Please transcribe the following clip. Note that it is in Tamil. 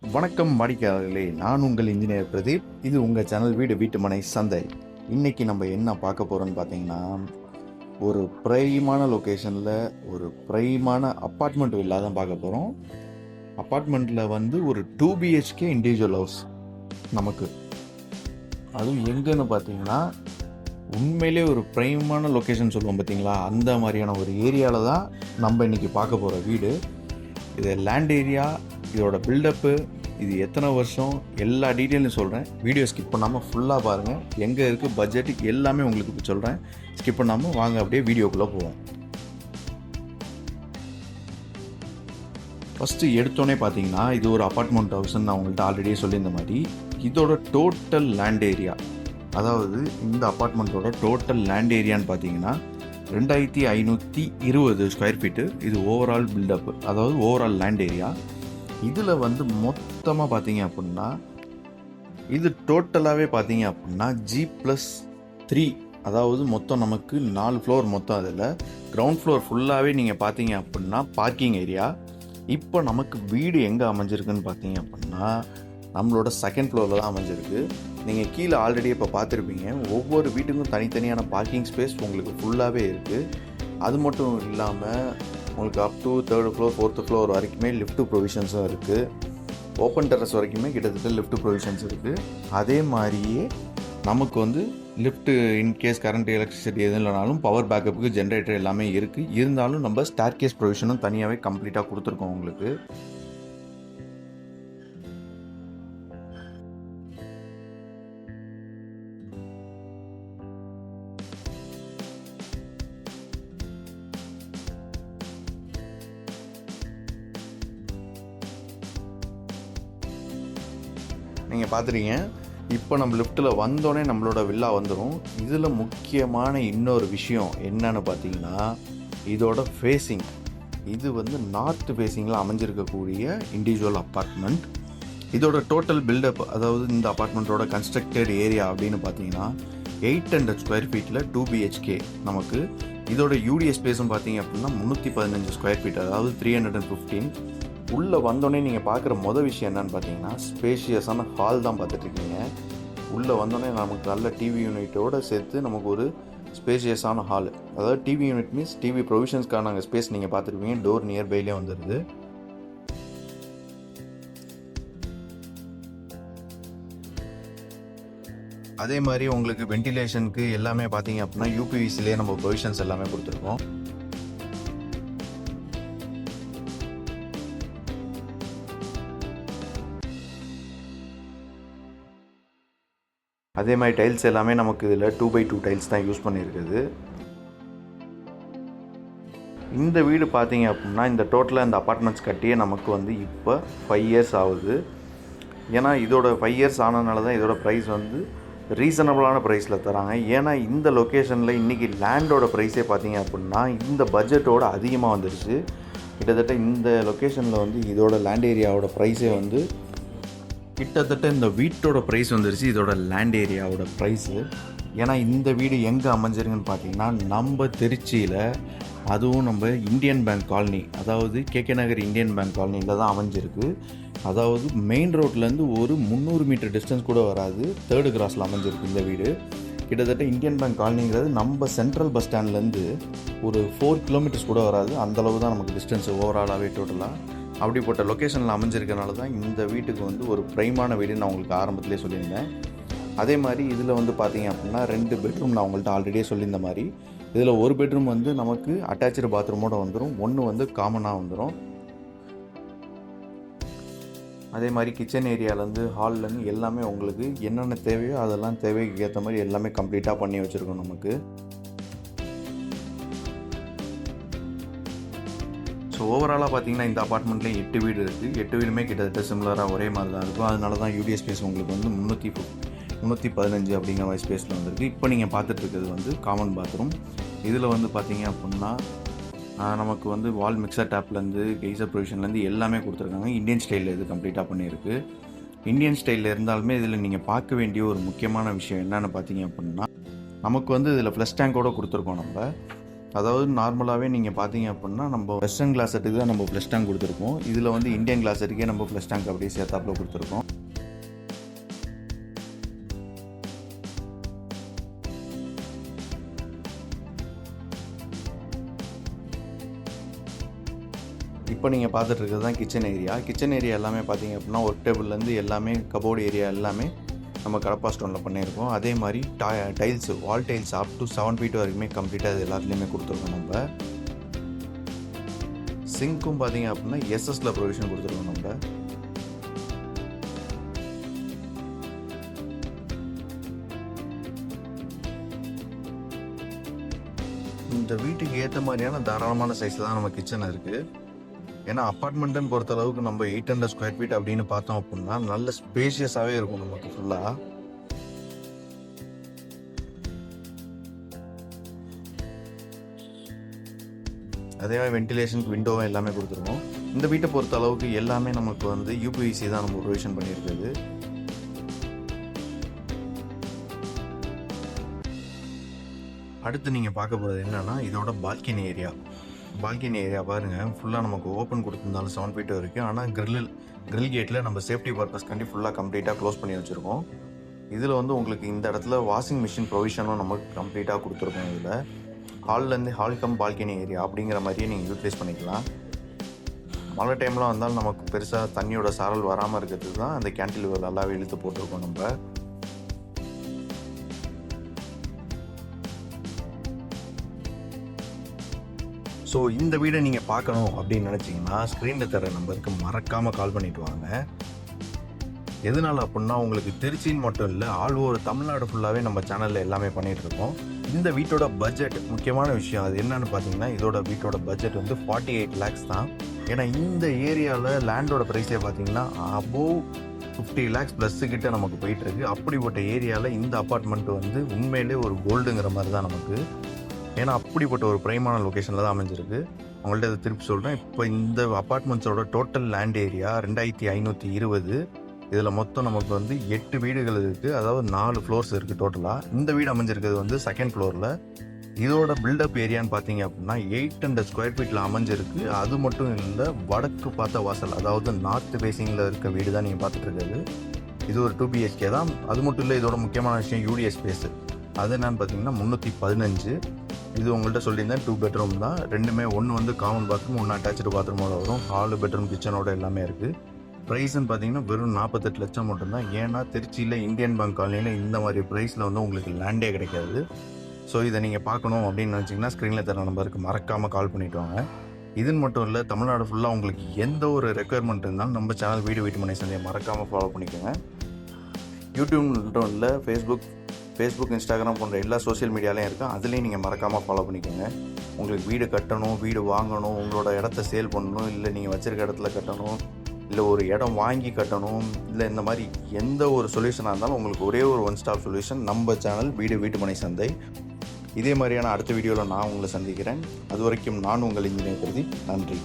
வணக்கம் வாடிக்கையாளர்களே, நான் உங்கள் இன்ஜினியர் பிரதீப். இது உங்கள் சேனல் வீட்டு மனை சந்தை. இன்றைக்கி நம்ம என்ன பார்க்க போகிறோன்னு பார்த்தீங்கன்னா, ஒரு பிரைமான லொக்கேஷனில் ஒரு பிரைமான அப்பார்ட்மெண்ட் வில்லா தான் பார்க்க போகிறோம். அப்பார்ட்மெண்ட்டில் வந்து ஒரு 2 BHK இண்டிவிஜுவல் ஹவுஸ் நமக்கு. அதுவும் எங்கன்னு பார்த்தீங்கன்னா, உண்மையிலே ஒரு பிரைமான லொக்கேஷன் சொல்லுவோம் பார்த்தீங்களா, அந்த மாதிரியான ஒரு ஏரியாவில் தான் நம்ம இன்றைக்கி பார்க்க போகிற வீடு. இது லேண்ட் ஏரியா, இதோட பில்டப்பு, இது எத்தனை வருஷம், எல்லா டீட்டெயிலும் சொல்கிறேன். வீடியோ ஸ்கிப் பண்ணாமல் ஃபுல்லாக பாருங்கள். எங்கே இருக்குது பட்ஜெட்டுக்கு எல்லாமே உங்களுக்கு சொல்கிறேன். ஸ்கிப் பண்ணாமல் வாங்க அப்படியே வீடியோக்குள்ளே போவோம். ஃபஸ்ட்டு எடுத்தோன்னே பார்த்தீங்கன்னா, இது ஒரு அப்பார்ட்மெண்ட் ஹவுஸ்ன்னு நான் உங்கள்கிட்ட ஆல்ரெடியே சொல்லியிருந்த மாதிரி, இதோட டோட்டல் லேண்ட் ஏரியா, அதாவது இந்த அப்பார்ட்மெண்ட்டோட டோட்டல் லேண்ட் ஏரியான்னு பார்த்தீங்கன்னா 2520 ஸ்கொயர் ஃபீட்டு. இது ஓவரால் பில்டப்பு, அதாவது ஓவரால் லேண்ட் ஏரியா. இதில் வந்து மொத்தமாக பார்த்தீங்க அப்படின்னா, இது டோட்டலாகவே பார்த்தீங்க அப்படின்னா G+3, அதாவது மொத்தம் நமக்கு 4 ஃப்ளோர் மொத்தம். அதில் கிரவுண்ட் ஃப்ளோர் ஃபுல்லாகவே நீங்கள் பார்த்தீங்க அப்படின்னா பார்க்கிங் ஏரியா. இப்போ நமக்கு வீடு எங்கே அமைஞ்சிருக்குன்னு பார்த்தீங்க அப்படின்னா, நம்மளோட செகண்ட் ஃப்ளோரில் தான் அமைஞ்சிருக்கு. நீங்கள் கீழே ஆல்ரெடி இப்போ பார்த்துருப்பீங்க, ஒவ்வொரு வீட்டுக்கும் தனித்தனியான பார்க்கிங் ஸ்பேஸ் உங்களுக்கு ஃபுல்லாகவே இருக்குது. அது மட்டும் இல்லாமல் உங்களுக்கு up to 3rd floor 4th floor வரைக்குமே லிஃப்ட் ப்ரொவிஷன்ஸும் இருக்குது. ஓப்பன் டெரஸ் வரைக்குமே கிட்டத்தட்ட லிஃப்ட் ப்ரொவிஷன்ஸ் இருக்குது. அதே மாதிரியே நமக்கு வந்து லிஃப்ட்டு இன்கேஸ் கரண்ட் எலக்ட்ரிசிட்டி எதுவும் இல்லைனாலும் பவர் பேக்கப்புக்கு ஜென்ரேட்டர் எல்லாமே இருக்குது. இருந்தாலும் நம்ம ஸ்டேர்கேஸ் ப்ரொவிஷனும் தனியாகவே கம்ப்ளீட்டாக கொடுத்துருக்கோம் உங்களுக்கு. நீங்கள் பார்த்துறீங்க, இப்போ நம்ம லிஃப்ட்டில் வந்தோடனே நம்மளோட வில்லா வந்துடும். இதில் முக்கியமான இன்னொரு விஷயம் என்னன்னு பார்த்தீங்கன்னா, இதோட ஃபேஸிங். இது வந்து நார்த் ஃபேஸிங்கில் அமைஞ்சிருக்கக்கூடிய இண்டிவிஜுவல் அப்பார்ட்மெண்ட். இதோட டோட்டல் பில்டப், அதாவது இந்த அப்பார்ட்மெண்ட்டோட கன்ஸ்ட்ரக்டட் ஏரியா அப்படின்னு பார்த்தீங்கன்னா 800 ஸ்கொயர் ஃபீட்டில் 2 BHK நமக்கு. இதோட யூடிஎஸ் ஸ்பேஸும் பார்த்தீங்க அப்படின்னா 315 ஸ்கொயர் ஃபீட், அதாவது 315. உள்ளே வந்தோடனே நீங்கள் பார்க்குற மொதல் விஷயம் என்னென்னு பார்த்தீங்கன்னா, ஸ்பேஷியஸான ஹால் தான் பார்த்துட்ருக்கீங்க. உள்ளே வந்தோடனே நமக்கு நல்ல டிவி யூனிட்டோடு சேர்த்து நமக்கு ஒரு ஸ்பேஷியஸான ஹால், அதாவது டிவி யூனிட் மீன்ஸ் டிவி ப்ரொவிஷன்ஸ்க்கான அங்கே ஸ்பேஸ் நீங்கள் பார்த்துருப்பீங்க. டோர் நியர்பைலே வந்துடுது. அதே மாதிரி உங்களுக்கு வென்டிலேஷனுக்கு எல்லாமே பார்த்தீங்க அப்படின்னா யூபிவிசிலே நம்ம ப்ரொவிஷன்ஸ் எல்லாமே கொடுத்துருக்கோம். அதே மாதிரி டைல்ஸ் எல்லாமே நமக்கு இதில் 2x2 டைல்ஸ் தான் யூஸ் பண்ணியிருக்குது. இந்த வீடு பார்த்தீங்க அப்படின்னா, இந்த டோட்டலாக இந்த அப்பார்ட்மெண்ட்ஸ் கட்டியே நமக்கு வந்து இப்போ 5 இயர்ஸ் ஆகுது. ஏன்னா இதோட 5 இயர்ஸ் ஆனதுனால தான் இதோட ப்ரைஸ் வந்து ரீசனபிளான ப்ரைஸில் தராங்க. ஏன்னா இந்த லொக்கேஷனில் இன்றைக்கி லேண்டோட ப்ரைஸே பார்த்தீங்க அப்படின்னா இந்த பட்ஜெட்டோட அதிகமாக வந்துடுச்சு. கிட்டத்தட்ட இந்த லொக்கேஷனில் வந்து இதோட லேண்ட் ஏரியாவோட ப்ரைஸே வந்து கிட்டத்தட்ட இந்த வீட்டோட ப்ரைஸ் வந்துருச்சு இதோட லேண்ட் ஏரியாவோட ப்ரைஸு. ஏன்னா இந்த வீடு எங்கே அமைஞ்சிருக்குன்னு பார்த்தீங்கன்னா, நம்ம திருச்சியில், அதுவும் நம்ம இந்தியன் பேங்க் காலனி, அதாவது கேகே நகர் இந்தியன் பேங்க் காலனியில் தான் அமைஞ்சிருக்கு. அதாவது மெயின் ரோட்லேருந்து ஒரு 300 மீட்டர் டிஸ்டன்ஸ் கூட வராது, 3rd கிராஸில் அமைஞ்சிருக்கு இந்த வீடு. கிட்டத்தட்ட இந்தியன் பேங்க் காலனிங்கிறது நம்ம சென்ட்ரல் பஸ் ஸ்டாண்ட்லேருந்து ஒரு 4 கிலோமீட்டர்ஸ் கூட வராது. அந்தளவு தான் நமக்கு டிஸ்டன்ஸ் ஓவராலாகவே டோட்டலாக. அப்படிப்பட்ட லொக்கேஷனில் அமைஞ்சிருக்கனால தான் இந்த வீட்டுக்கு வந்து ஒரு ப்ரைமான வீடுன்னு நான் உங்களுக்கு ஆரம்பத்திலே சொல்லியிருந்தேன். அதே மாதிரி இதில் வந்து பார்த்தீங்க அப்படின்னா 2 பெட்ரூம் நான் உங்கள்கிட்ட ஆல்ரெடியே சொல்லியிருந்த மாதிரி, இதில் ஒரு பெட்ரூம் வந்து நமக்கு அட்டாச்சு பாத்ரூமோடு வந்துடும், ஒன்று வந்து காமனாக வந்துடும். அதே மாதிரி கிச்சன் ஏரியாவிலேருந்து ஹால்லேருந்து எல்லாமே உங்களுக்கு என்னென்ன தேவையோ அதெல்லாம் தேவைக்கு ஏற்ற மாதிரி எல்லாமே கம்ப்ளீட்டாக பண்ணி வச்சுருக்கோம் நமக்கு. ஸோ ஓவராலாக பார்த்தீங்கன்னா இந்த அப்பார்ட்மெண்ட்லேயும் 8 வீடு இருக்குது. 8 வீடுமே கிட்டத்தட்ட சிமிலராக ஒரே மாதிரி தான் இருக்கும். அதனால தான் யூடிஎஸ் ஸ்பேஸ் உங்களுக்கு வந்து 315 அப்படிங்கிற மாதிரி ஸ்பேஸில் வந்துருக்கு. இப்போ நீங்கள் பார்த்துட்ருக்கிறது வந்து காமன் பாத்ரூம். இதில் வந்து பார்த்தீங்க அப்படின்னா நமக்கு வந்து வால் மிக்சர் டேப்லேருந்து கெய்சர் ப்ரொவிஷன்லேருந்து எல்லாமே கொடுத்துருக்காங்க. இந்தியன் ஸ்டைலில் இது கம்ப்ளீட்டாக பண்ணியிருக்கு. இந்தியன் ஸ்டைலில் இருந்தாலுமே இதில் நீங்கள் பார்க்க வேண்டிய ஒரு முக்கியமான விஷயம் என்னென்னு பார்த்தீங்க அப்படின்னா, நமக்கு வந்து இதில் ஃப்ளஷ் டேங்கோடு கொடுத்துருக்கோம் நம்ம. அதாவது நார்மலாகவே நீங்கள் பார்த்தீங்க அப்படின்னா நம்ம வெஸ்டர்ன் கிளாஸ் செட்டுக்கு தான் நம்ம ஃப்ளஷ் டேங்க் கொடுத்துருக்கோம். இதில் வந்து இந்தியன் கிளாஸ் செட்டுக்கே நம்ம ஃப்ளஷ் டேங்க் அப்படியே சேர்த்தாப்பில் கொடுத்துருக்கோம். இப்போ நீங்கள் பார்த்துட்டு இருக்கிறது தான் கிச்சன் ஏரியா. கிச்சன் ஏரியா எல்லாமே பார்த்தீங்க அப்படின்னா ஒர்க் டேபிள்லேருந்து எல்லாமே கபோர்டு ஏரியா எல்லாமே நம்ம கடப்பா ஸ்டோனில் பண்ணியிருக்கோம். அதே மாதிரி tiles wall tiles up to 7 feet வரைக்குமே கம்ப்ளீட்டாக இது எல்லாத்துலேயுமே கொடுத்துருக்கோம். நம்ம சிங்க்கும் பார்த்தீங்க அப்படின்னா எஸ்எஸ்ல ப்ரொவிஷன் கொடுத்துருக்கோம். நம்ம இந்த வீட்டுக்கு ஏற்ற மாதிரியான தாராளமான சைஸில் தான் நம்ம கிச்சன் இருக்குது. ஏன்னா அப்பார்ட்மெண்ட்டுன்னு பொறுத்த அளவுக்கு நம்ம 800 square feet அப்படின்னு பார்த்தோம் அப்படின்னா நல்ல ஸ்பேஷியஸாகவே இருக்கும் நமக்கு ஃபுல்லாக. அதே மாதிரி வென்டிலேஷனுக்கு விண்டோவும் எல்லாமே கொடுத்துருக்கோம். இந்த வீட்டை பொறுத்த அளவுக்கு எல்லாமே நமக்கு வந்து யூபிவிசி தான் நம்ம ப்ரொவிஷன் பண்ணியிருக்குது. அடுத்து நீங்கள் பார்க்க போகிறது என்னென்னா இதோட பால்கனி ஏரியா. பால்கனி ஏரியா பாருங்கள், ஃபுல்லாக நமக்கு ஓப்பன் கொடுத்துருந்தாலும் 7 feet வரைக்கும். ஆனால் கிரில் கேட்டில் நம்ம சேஃப்டி பர்பஸ்க்காண்டி ஃபுல்லாக கம்ப்ளீட்டாக க்ளோஸ் பண்ணி வச்சுருக்கோம். இதில் வந்து உங்களுக்கு இந்த இடத்துல வாஷிங் மிஷின் ப்ரொவிஷனும் நமக்கு கம்ப்ளீட்டாக கொடுத்துருக்கோம். இதில் ஹால்லேருந்து ஹால் கம் பால்கனி ஏரியா அப்படிங்கிற மாதிரியே நீங்கள் யூட்டிலைஸ் பண்ணிக்கலாம். மழை டைம்லாம் வந்தாலும் நமக்கு பெருசாக தண்ணியோட சாரல் வராமல் இருக்கிறதுக்கு தான் அந்த கேன்டிலிவர் நல்லாவே இழுத்து போட்டிருக்கோம் நம்ம. ஸோ இந்த வீடை நீங்கள் பார்க்கணும் அப்படின்னு நினச்சிங்கன்னா ஸ்க்ரீனில் தர நம்பருக்கு மறக்காமல் கால் பண்ணிவிட்டு வாங்க. எதனால் அப்படின்னா உங்களுக்கு திருச்சின்னு மட்டும் இல்லை, ஆல் ஓவர் தமிழ்நாடு ஃபுல்லாகவே நம்ம சேனலில் எல்லாமே பண்ணிகிட்ருக்கோம். இந்த வீட்டோட பட்ஜெட் முக்கியமான விஷயம் அது என்னன்னு பார்த்தீங்கன்னா, இதோட வீட்டோட பட்ஜெட் வந்து 48 lakhs தான். ஏன்னா இந்த ஏரியாவில் லேண்டோட ப்ரைஸே பார்த்தீங்கன்னா அபோவ் 50 lakhs ப்ளஸ் கிட்ட நமக்கு போயிட்டுருக்கு. அப்படிப்பட்ட ஏரியாவில் இந்த அப்பார்ட்மெண்ட் வந்து உண்மையிலே ஒரு கோல்டுங்கிற மாதிரி தான் நமக்கு. ஏன்னா அப்படிப்பட்ட ஒரு பிரைமான லொக்கேஷனில் தான் அமைஞ்சிருக்கு. அவங்கள்ட்ட இதை திருப்பி சொல்கிறேன். இப்போ இந்த அப்பார்ட்மெண்ட்ஸோட டோட்டல் லேண்ட் ஏரியா 2520. இதில் மொத்தம் நமக்கு வந்து 8 வீடுகள் இருக்குது. அதாவது 4 floors இருக்குது டோட்டலாக. இந்த வீடு அமைஞ்சிருக்கிறது வந்து 2nd floorல. இதோட பில்டப் ஏரியான்னு பார்த்தீங்க அப்படின்னா 800 square feetல அமைஞ்சிருக்கு. அது மட்டும் இல்லை, வடக்கு பார்த்த வாசல், அதாவது நார்த் ஃபேஸிங்கில் இருக்க வீடு தான் நீங்கள் பார்த்துட்டு இருக்கிறது. இது ஒரு 2 BHK தான். அது மட்டும் இல்லை, இதோட முக்கியமான விஷயம் யூடிஎஸ் ஸ்பேஸு. அது என்னன்னு பார்த்தீங்கன்னா 315. இது உங்கள்கிட்ட சொல்லியிருந்தேன் 2 bedroom தான். ரெண்டுமே ஒன்று வந்து காமன் பாத்ரூம், ஒன்று அட்டாச்சு பாத்ரூமோட வரும். 4 bedroom கிச்சனோட எல்லாமே இருக்குது. ப்ரைஸ்ன்னு பார்த்தீங்கன்னா வெறும் 48 லட்சம் மட்டும்தான். ஏன்னா திருச்சியில் இந்தியன் பேங்க் காலனியில் இந்த மாதிரி ப்ரைஸில் வந்து உங்களுக்கு லேண்டே கிடைக்காது. ஸோ இதை நீங்கள் பார்க்கணும் அப்படின்னு நினச்சிங்கன்னா ஸ்க்ரீனில் தர நம்பருக்கு மறக்காமல் கால் பண்ணிவிட்டு வாங்க. இதுன்னு மட்டும் இல்லை, தமிழ்நாடு ஃபுல்லாக உங்களுக்கு எந்த ஒரு ரெக்குயர்மெண்ட் இருந்தாலும் நம்ம சேனல் வீடு மனை சந்தையை மறக்காமல் ஃபாலோ பண்ணிக்கோங்க. யூடியூப் மட்டும் இல்லை, ஃபேஸ்புக் இன்ஸ்டாகிராம் போன்ற எல்லா சோஷியல் மீடியாலையும் இருக்குது. அதுலேயும் நீங்கள் மறக்காமல் ஃபாலோ பண்ணிக்கோங்க. உங்களுக்கு வீடு கட்டணும், வீடு வாங்கணும், உங்களோட இடத்த சேல் பண்ணணும், இல்லை நீங்கள் வச்சுருக்க இடத்துல கட்டணும், இல்லை ஒரு இடம் வாங்கி கட்டணும், இல்லை இந்த மாதிரி எந்த ஒரு சொல்யூஷனாக இருந்தாலும் உங்களுக்கு ஒரே ஒரு ஒன் ஸ்டாப் சொல்யூஷன் நம்ம சேனல் வீட்டு மனை சந்தை. இதே மாதிரியான அடுத்த வீடியோவில் நான் உங்களை சந்திக்கிறேன். அது வரைக்கும் நான் உங்கள் இன்ஜினியர் பிரதீப். நன்றி.